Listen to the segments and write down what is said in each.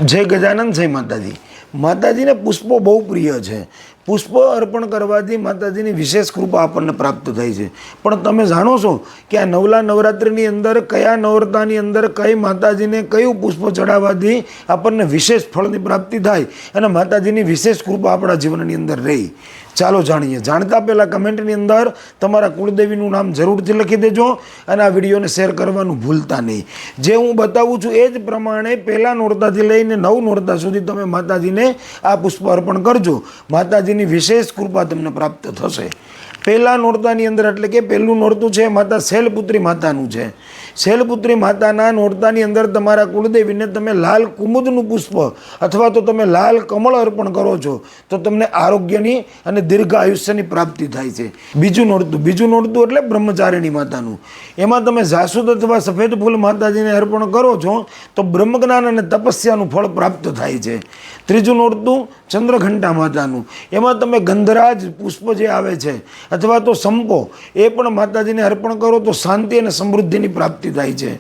जय गजानन जय माताजी। माताजी ने पुष्पो बहु प्रिय है। पुष्प अर्पण करवाथी माताजीनी विशेष कृपा आपने प्राप्त थाय छे। पण तमे जाणो छो कि आ नवला नवरात्रिनी अंदर कया नवरात्रानी अंदर कई माताजीने कयुं पुष्प चढ़ाववाथी आपने विशेष फळनी प्राप्ति थाय अने माताजीनी विशेष कृपा आपणा जीवननी अंदर रही। चालो जाणीए। जाणता पहला कमेंटनी अंदर तमारा कुलदेवीनुं नाम जरूरथी लखी देजो अने आ विडियोने शेर करवानुं भूलता नहीं। जे हूँ बतावुं छुं ए ज प्रमाणे पहला नोरताथी लईने 9 नोरता सुधी तमे माताजीने आ पुष्प अर्पण करजो। माताजीनी विशेष कृपा तमने प्राप्त थशे। पहला नोरतानी अंदर एटले के पहलुं नोरतुं छे माता शैलपुत्री मातानुं छे। शैलपुत्री माताना नोरतानी अंदर तमारा कुलदेवीने तमे लाल कुमुदनुं पुष्प अथवा तो तमे लाल कमळ अर्पण करो छो तो तमने आरोग्यनी अने दीर्घ आयुष्यनी प्राप्ति थाय छे। बीजुं नोरतुं एटले ब्रह्मचारिणी मातानुं। एमां तमे जासूद अथवा सफेद फूल माताजीने अर्पण करो छो तो ब्रह्मज्ञान अने तपस्यानुं फळ प्राप्त थाय छे। त्रीजुं नोरतुं चंद्रघंटा मातानुं। एमां तमे गंधराज पुष्प जे आवे छे अथवा तो संपो ए पण माताजीने अर्पण करो तो शांति अने समृद्धिनी प्राप्ति थाय छे।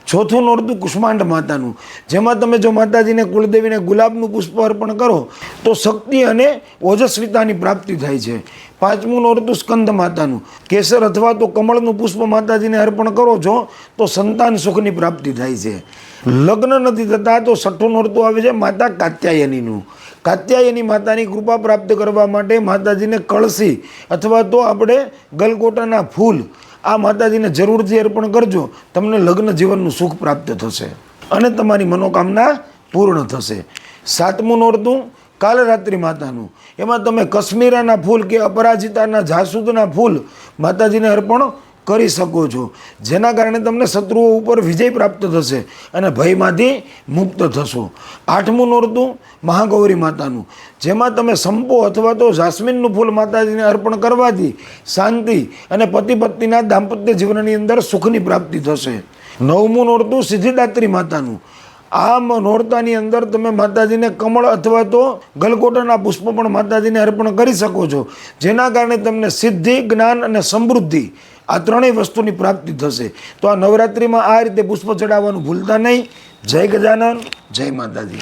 चौथुं नोरतुं कुष्मांड मातानुं। जेमां तमे जो माताजीने कुलदेवीने गुलाबनुं पुष्प अर्पण करो तो शक्ति अने ओजस्वितानी प्राप्ति थाय छे। पांचमुं नोरतुं स्कंद मातानुं। केसर अथवा तो कमळनुं पुष्प माताजीने अर्पण करो छो तो संतान सुखनी प्राप्ति थाय छे। लग्न नथी थता तो छठ्ठुं नोरतुं आवे छे माता कात्यायनीनुं। कात्यायनी मातानी कृपा प्राप्त करवा माटे माताजीने कळशी अथवा तो आपणे गलगोटाना फूल आ माताजीने जरूरथी अर्पण करजो। तमने लग्न जीवननुं सुख प्राप्त थशे अने तमारी मनोकामना पूर्ण थशे। सातमुं नोरतुं कालरात्रि मातानुं। एमां तमे कश्मीराना फूल के अपराजिताना जासूदना फूल माताजीने अर्पण करी सको छो, जेना कारणे तमने शत्रुओ उपर विजय प्राप्त थशे अने भयमांथी मुक्त थशो। आठमुं नोरतुं महागौरी मातानुं। जेमां तमे संपो अथवा तो जास्मीननुं फूल माताजीने अर्पण करवाथी शांति अने पति पत्नीना दाम्पत्य जीवननी अंदर सुखनी प्राप्ति थशे। नवमुं नोरतुं सिद्धिदात्री मातानुं। आ नोरतानी अंदर तमे माताजीने कमळ अथवा तो गलगोटाना पुष्प पण माताजीने अर्पण करी सको छो, जेना कारणे तमने सिद्धि ज्ञान अने समृद्धि आ त्रणेय वस्तुनी प्राप्ति थशे। तो आ नवरात्रिमां आ रीते पुष्प चढ़ाववानुं भूलता नहीं। जय गजानन जय माताजी।